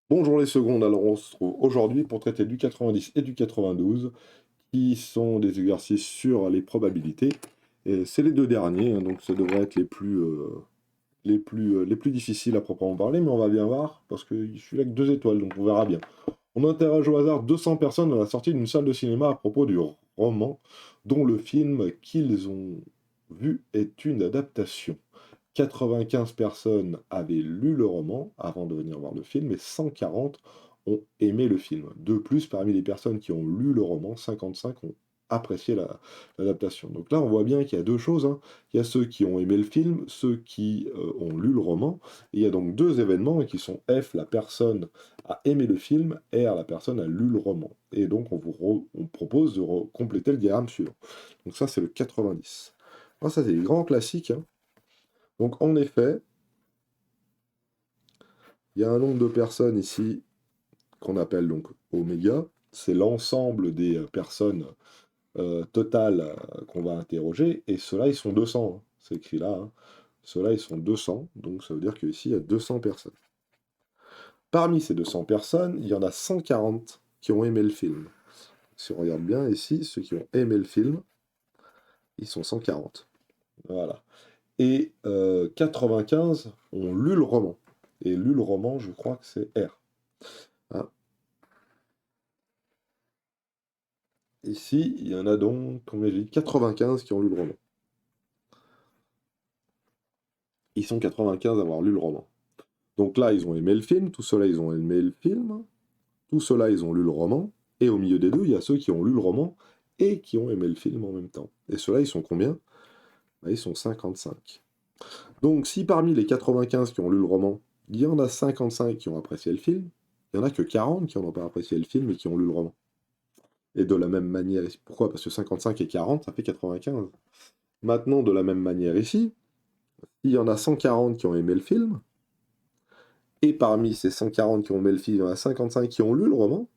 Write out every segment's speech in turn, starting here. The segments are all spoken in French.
Bonjour les secondes, alors on se trouve aujourd'hui pour traiter du 90 et du 92, qui sont des exercices sur les probabilités. Et c'est les deux derniers, hein, donc ça devrait être les plus difficiles à proprement parler, mais on va bien voir, parce que je suis là que 2 étoiles, donc on verra bien. On interroge au hasard 200 personnes à la sortie d'une salle de cinéma à propos du roman, dont le film qu'ils ont vu est une adaptation. 95 personnes avaient lu le roman avant de venir voir le film et 140 ont aimé le film. De plus, parmi les personnes qui ont lu le roman, 55 ont apprécié l'adaptation. Donc là, on voit bien qu'il y a deux choses, hein. Il y a ceux qui ont aimé le film, ceux qui ont lu le roman. Et il y a donc deux événements qui sont F, la personne a aimé le film, R, la personne a lu le roman. Et donc, on propose de compléter le diagramme suivant. Donc ça, c'est le 90. Alors, ça, c'est les grands classiques, hein. Donc en effet, il y a un nombre de personnes ici qu'on appelle donc oméga. C'est l'ensemble des personnes totales qu'on va interroger. Et ceux-là, ils sont 200, hein. C'est écrit là, hein. Ceux-là, ils sont 200. Donc ça veut dire qu'ici, il y a 200 personnes. Parmi ces 200 personnes, il y en a 140 qui ont aimé le film. Si on regarde bien ici, ceux qui ont aimé le film, ils sont 140. Voilà. Et 95 ont lu le roman. Et lu le roman, je crois que c'est R. Hein. Ici, il y en a donc, combien j'ai dit, 95 qui ont lu le roman. Ils sont 95 à avoir lu le roman. Donc là, ils ont aimé le film, tout cela, ils ont aimé le film, tout cela, ils ont lu le roman, et au milieu des deux, il y a ceux qui ont lu le roman et qui ont aimé le film en même temps. Et ceux-là, ils sont combien? Bah, ils sont 55. Donc si parmi les 95 qui ont lu le roman, il y en a 55 qui ont apprécié le film, il n'y en a que 40 qui n'ont pas apprécié le film et qui ont lu le roman. Et de la même manière, pourquoi? Parce que 55 et 40, ça fait 95. Maintenant, de la même manière ici, il y en a 140 qui ont aimé le film, et parmi ces 140 qui ont aimé le film, il y en a 55 qui ont lu le roman.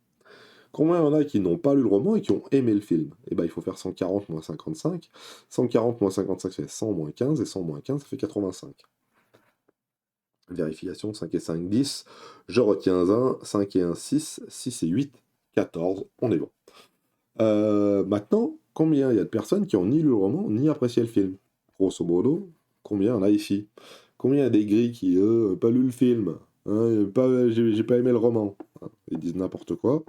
Combien il y en a qui n'ont pas lu le roman et qui ont aimé le film? Eh bien, il faut faire 140 moins 55. 140 moins 55, ça fait 100 moins 15, et 100 moins 15, ça fait 85. Vérification, 5 et 5, 10. Je retiens 1, 5 et 1, 6, 6 et 8, 14. On est bon. Maintenant, combien il y a de personnes qui ont ni lu le roman, ni apprécié le film? Grosso modo, combien il y en a ici? Combien il y a des gris qui, eux, pas lu le film, hein, j'ai pas aimé le roman, hein, ils disent n'importe quoi,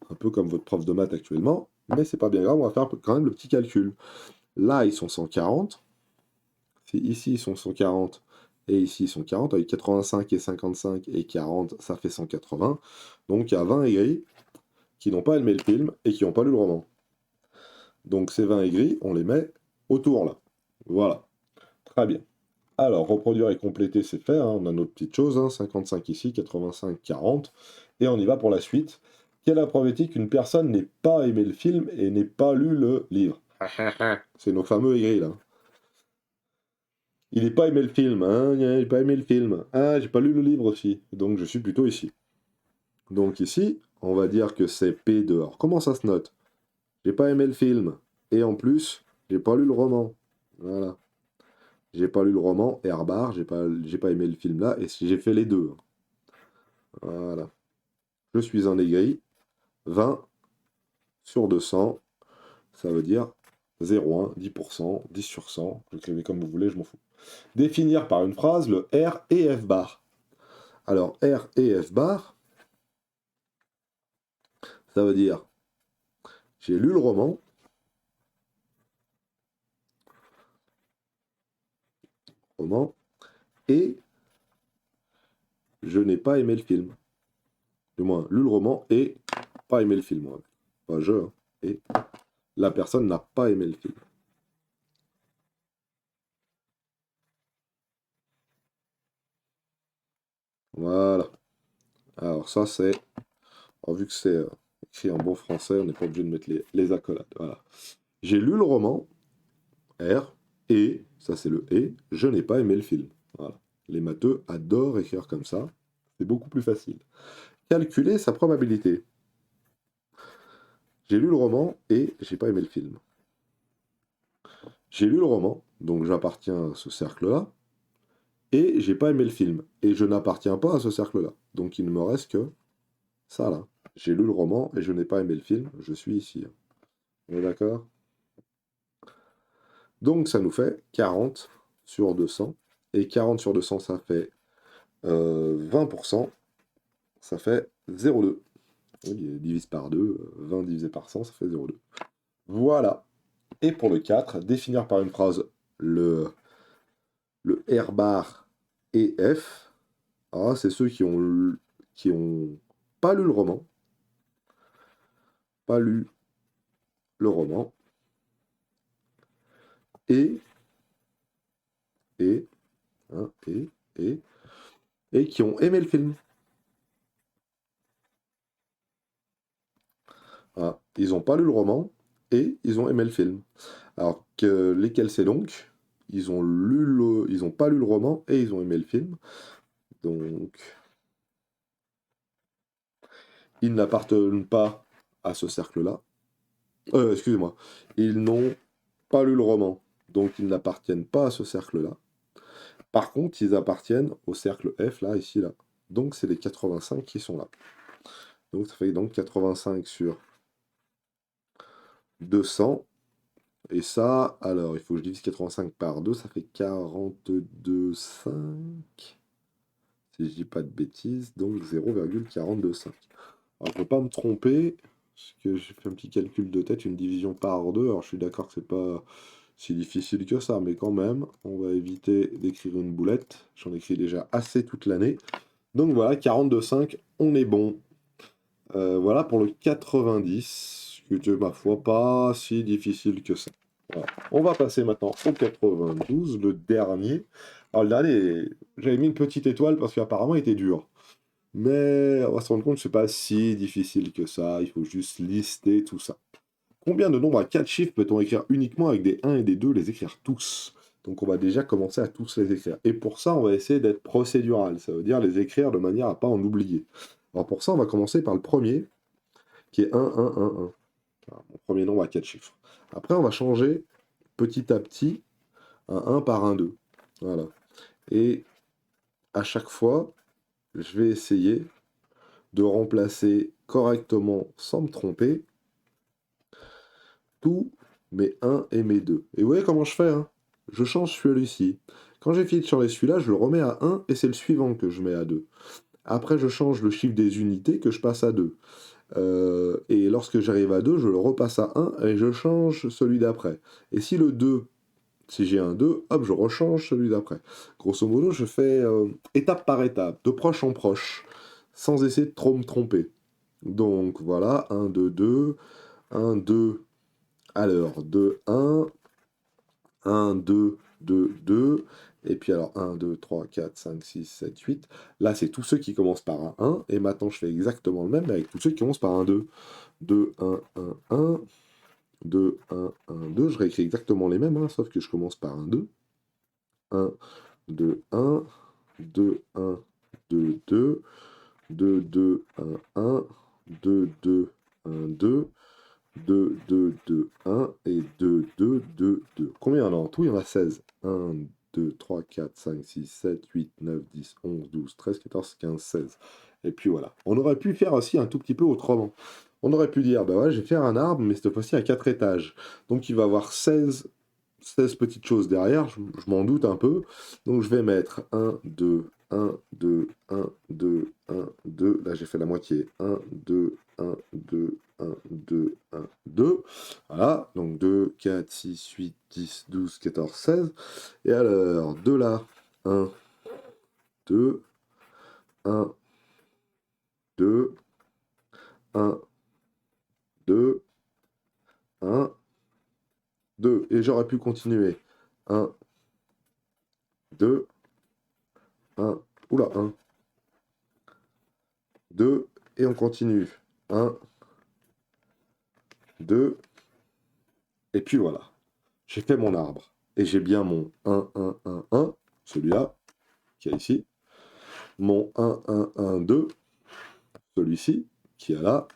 un peu comme votre prof de maths actuellement, mais c'est pas bien grave, on va faire quand même le petit calcul. Là, ils sont 140, si ici ils sont 140, et ici ils sont 40, avec 85 et 55 et 40, ça fait 180, donc il y a 20 aigris qui n'ont pas aimé le film et qui n'ont pas lu le roman. Donc ces 20 aigris, on les met autour là. Voilà, très bien. Alors, reproduire et compléter, c'est fait, hein. On a notre petite chose, hein. 55 ici, 85, 40. Et on y va pour la suite. Quelle est la probabilité qu'une personne n'ait pas aimé le film et n'ait pas lu le livre? C'est nos fameux aigris là. Il n'a pas aimé le film, hein, il n'a pas aimé le film. Ah, j'ai pas lu le livre aussi. Donc je suis plutôt ici. Donc ici, on va dire que c'est P dehors. Comment ça se note? J'ai pas aimé le film. Et en plus, j'ai pas lu le roman. Voilà. J'ai pas lu le roman, R bar, j'ai pas aimé le film là, et j'ai fait les deux. Voilà. Je suis un aigri. 20 sur 200, ça veut dire 0,1, 10%, 10 sur 100. Vous écrivez comme vous voulez, je m'en fous. Définir par une phrase le R et F bar. Alors, R et F bar, ça veut dire j'ai lu le roman, et je n'ai pas aimé le film. Du moins, lu le roman et pas aimé le film. Ouais. Pas je, hein, et la personne n'a pas aimé le film. Voilà. Alors ça, c'est... alors, vu que c'est écrit en bon français, on n'est pas obligé de mettre les accolades. Voilà. J'ai lu le roman, R, et, ça c'est le et, je n'ai pas aimé le film. Voilà. Les matheux adorent écrire comme ça. C'est beaucoup plus facile. Calculer sa probabilité. J'ai lu le roman et j'ai pas aimé le film. J'ai lu le roman, donc j'appartiens à ce cercle-là, et j'ai pas aimé le film. Et je n'appartiens pas à ce cercle-là. Donc il ne me reste que Ça là. J'ai lu le roman et je n'ai pas aimé le film, je suis ici. On est d'accord? Donc ça nous fait 40 sur 200. Et 40 sur 200, ça fait 20%. Ça fait 0,2. Oui, divise par 2, 20 divisé par 100, ça fait 0,2. Voilà. Et pour le 4, définir par une phrase le, le R bar et F. Ah, c'est ceux qui ont pas lu le roman. Pas lu le roman. Et, et, hein, et qui ont aimé le film. Ah, ils n'ont pas lu le roman et ils ont aimé le film. Alors que lesquels c'est donc? Ils ont pas lu le roman et ils ont aimé le film. Donc, ils n'appartiennent pas à ce cercle-là. Excusez-moi. Ils n'ont pas lu le roman, donc ils n'appartiennent pas à ce cercle-là. Par contre, ils appartiennent au cercle F, là, ici, là. Donc, c'est les 85 qui sont là. Donc, ça fait donc 85 sur 200. Et ça, alors, il faut que je divise 85 par 2, ça fait 42,5. Si je dis pas de bêtises, donc 0,425. Alors, je ne peux pas me tromper, parce que j'ai fait un petit calcul de tête, une division par 2. Alors, je suis d'accord que c'est pas si difficile que ça, mais quand même, on va éviter d'écrire une boulette. J'en écris déjà assez toute l'année. Donc voilà, 42,5, on est bon. Voilà pour le 90, que de ma foi, pas si difficile que ça. Voilà. On va passer maintenant au 92, le dernier. Alors le dernier, j'avais mis une petite étoile parce qu'apparemment il était dur. Mais on va se rendre compte que c'est pas si difficile que ça, il faut juste lister tout ça. Combien de nombres à 4 chiffres peut-on écrire uniquement avec des 1 et des 2, les écrire tous? Donc on va déjà commencer à tous les écrire. Et pour ça, on va essayer d'être procédural, ça veut dire les écrire de manière à pas en oublier. Alors pour ça, on va commencer par le premier, qui est 1, 1, 1, 1. Voilà, mon premier nombre à 4 chiffres. Après, on va changer petit à petit un 1 par un 2. Voilà. Et à chaque fois, je vais essayer de remplacer correctement, sans me tromper, tous mes 1 et mes 2. Et vous voyez comment je fais, hein? Je change celui-ci. Quand j'ai fini sur celui-là, je le remets à 1 et c'est le suivant que je mets à 2. Après, je change le chiffre des unités que je passe à 2. Et lorsque j'arrive à 2, je le repasse à 1 et je change celui d'après. Et si le 2, si j'ai un 2, hop, je rechange celui d'après. Grosso modo, je fais étape par étape, de proche en proche, sans essayer de trop me tromper. Donc voilà, 1, 2, 2, 1, 2, alors 2, 1, 1, 2, 2, 2, et puis alors 1, 2, 3, 4, 5, 6, 7, 8. Là, c'est tous ceux qui commencent par un 1, et maintenant je fais exactement le même, mais avec tous ceux qui commencent par un 2. 2, 1, 1, 1, 2, 1, 1, 2. Je réécris exactement les mêmes, hein, sauf que je commence par un 2. 1, 2, 1, 2, 1, 2, 2, 2, 2, 1, 1, 2, 2, 1, 2, 2, 2, 2, 1 et 2, 2, 2, 2. Combien il y en a en tout? Il y en a 16. 1, 2, 3, 4, 5, 6, 7, 8, 9, 10, 11, 12, 13, 14, 15, 16. Et puis voilà. On aurait pu faire aussi un tout petit peu autrement. On aurait pu dire, bah ouais, je vais faire un arbre, mais cette fois-ci à 4 étages. Donc il va avoir 16 petites choses derrière, je m'en doute un peu. Donc je vais mettre 1, 2, 1, 2, 1, 2, 1, 2. Là j'ai fait la moitié. 1, 2, 1, 2, 1, 2, 1, 2. Voilà, donc 2, 4, 6, 8, 10, 12, 14, 16. Et alors, de là, 1, 2, 1, 2, 1, 2, 1, 2. Et j'aurais pu continuer. 1, 2, 1, oula, 1, 2, et on continue. 1, 2, et puis voilà. J'ai fait mon arbre. Et j'ai bien mon 1, 1, 1, 1, celui-là, qui est ici. Mon 1, 1, 1, 2, celui-ci, qui est là.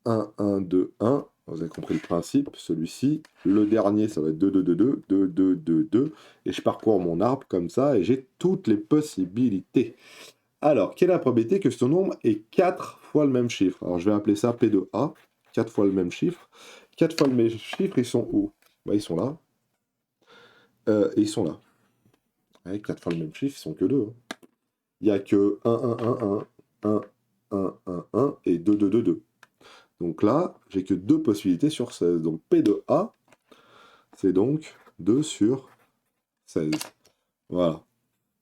1, 1, 2, 1. Vous avez compris le principe, celui-ci. Le dernier, ça va être 2, 2, 2, 2, 2, 2, 2, 2. Et je parcours mon arbre comme ça et j'ai toutes les possibilités. Alors, quelle est la probabilité que ce nombre ait 4 fois le même chiffre? Alors, je vais appeler ça P de A, 4 fois le même chiffre. 4 fois le même chiffre, ils sont où? Bah, ils sont là. Et ils sont là. Ouais, 4 fois le même chiffre, ils sont que 2. Il n'y a que 1, 1, 1, 1, 1, 1, 1 et 2, 2, 2, 2. Donc là, j'ai que 2 possibilités sur 16. Donc P de A, c'est donc 2 sur 16. Voilà.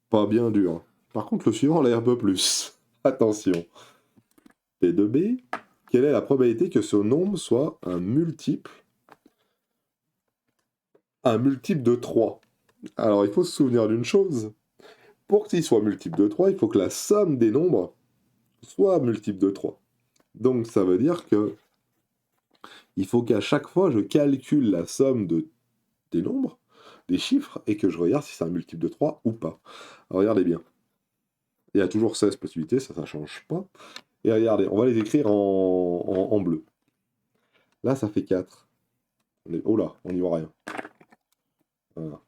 Pas bien dur. Par contre, le suivant l'est un peu plus. Attention. P de B, quelle est la probabilité que ce nombre soit un multiple de 3? Alors, il faut se souvenir d'une chose. Pour qu'il soit multiple de 3, il faut que la somme des nombres soit multiple de 3. Donc, ça veut dire que il faut qu'à chaque fois, je calcule la somme des nombres, des chiffres, et que je regarde si c'est un multiple de 3 ou pas. Alors, regardez bien. Il y a toujours 16 possibilités, ça ne change pas. Et regardez, on va les écrire en bleu. Là, ça fait 4. Oh là, on n'y voit rien. Voilà.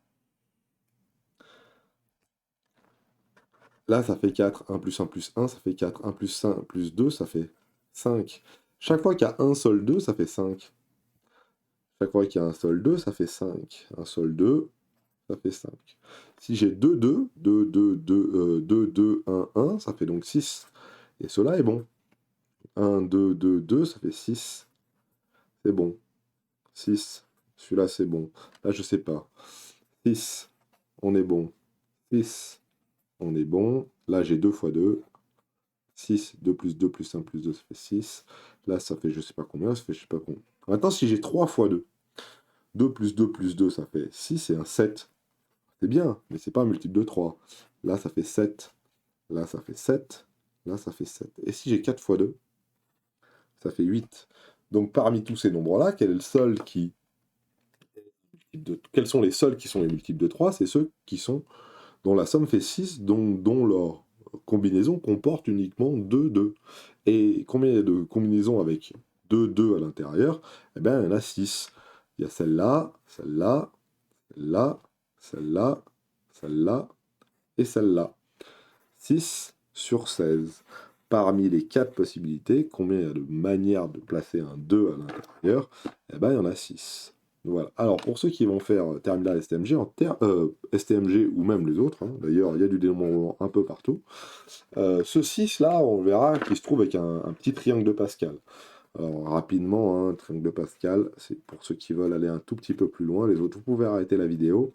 Là, ça fait 4. 1 plus 1 plus 1, ça fait 4. 1 plus 1 plus 2, ça fait 5. Chaque fois qu'il y a un seul 2, ça fait 5. Chaque fois qu'il y a un seul 2, ça fait 5. Un seul 2, ça fait 5. Si j'ai 2 2, 2, 2, 2, 2, 2, 1, 1, ça fait donc 6. Et cela est bon. 1, 2, 2, 2, ça fait 6. C'est bon. 6. Celui-là, c'est bon. Là, je sais pas. 6. On est bon. 6. On est bon. Là, j'ai 2 fois 2. 6, 2 plus 2 plus 1 plus 2, ça fait 6. Là, ça fait je sais pas combien, ça fait je sais pas combien. Maintenant, si j'ai 3 fois 2, 2 plus 2 plus 2, ça fait 6 et un 7. C'est bien, mais c'est pas un multiple de 3. Là, ça fait 7. Là, ça fait 7. Là, ça fait 7. Et si j'ai 4 fois 2, ça fait 8. Donc, parmi tous ces nombres-là, quel est le seul qui... Quels sont les seuls qui sont les multiples de 3? C'est ceux qui sont dont la somme fait 6, dont leur combinaison comporte uniquement 2 2. Et combien il y a de combinaisons avec 2 2 à l'intérieur? Eh bien, il y en a 6. Il y a celle-là, celle-là, celle-là, celle-là, celle-là et celle-là. 6 sur 16. Parmi les 4 possibilités, combien il y a de manières de placer un 2 à l'intérieur? Eh bien, il y en a 6. Voilà. Alors, pour ceux qui vont faire terminal STMG, STMG ou même les autres, hein, d'ailleurs, il y a du dénombrement un peu partout, ce 6-là, on verra qu'il se trouve avec un petit triangle de Pascal. Alors, rapidement, un triangle de Pascal, c'est pour ceux qui veulent aller un tout petit peu plus loin. Les autres, vous pouvez arrêter la vidéo.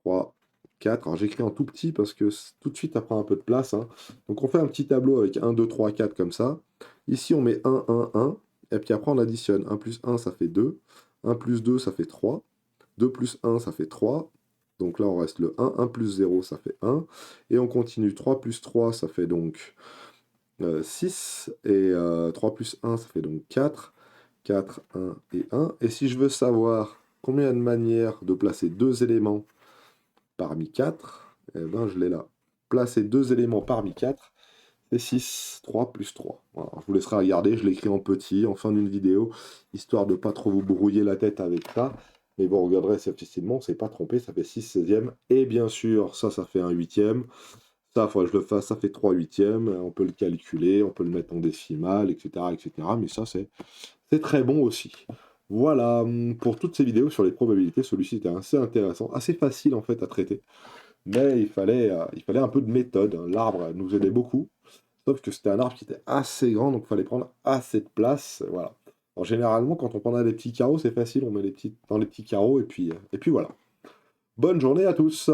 3, 4. Alors, j'écris en tout petit parce que tout de suite, ça prend un peu de place. Hein. Donc, on fait un petit tableau avec 1, 2, 3, 4 comme ça. Ici, on met 1, 1, 1. Et puis après, on additionne. 1 plus 1, ça fait 2. 1 plus 2, ça fait 3. 2 plus 1, ça fait 3. Donc là, on reste le 1. 1 plus 0, ça fait 1. Et on continue. 3 plus 3, ça fait donc 6. Et 3 plus 1, ça fait donc 4. 4, 1 et 1. Et si je veux savoir combien de manières de placer deux éléments parmi 4, eh ben, je l'ai là. Placer deux éléments parmi 4, c'est 6. 3 plus 3. Voilà, je vous laisserai regarder, je l'écris en petit, en fin d'une vidéo, histoire de ne pas trop vous brouiller la tête avec ça. Mais vous regarderez assez facilement, on ne s'est pas trompé, ça fait 6 16e. Et bien sûr, ça fait un 8e. Ça, il faudrait que je le fasse, ça fait 3 huitièmes. On peut le calculer, on peut le mettre en décimale, etc. etc. Mais ça, c'est très bon aussi. Voilà, pour toutes ces vidéos sur les probabilités, celui-ci était assez intéressant, assez facile en fait à traiter. Mais il fallait un peu de méthode. Hein. L'arbre nous aidait beaucoup. Sauf que c'était un arbre qui était assez grand, donc il fallait prendre assez de place. Voilà. Alors, généralement, quand on prend des petits carreaux, c'est facile, on met les petits dans les petits carreaux, et puis voilà. Bonne journée à tous!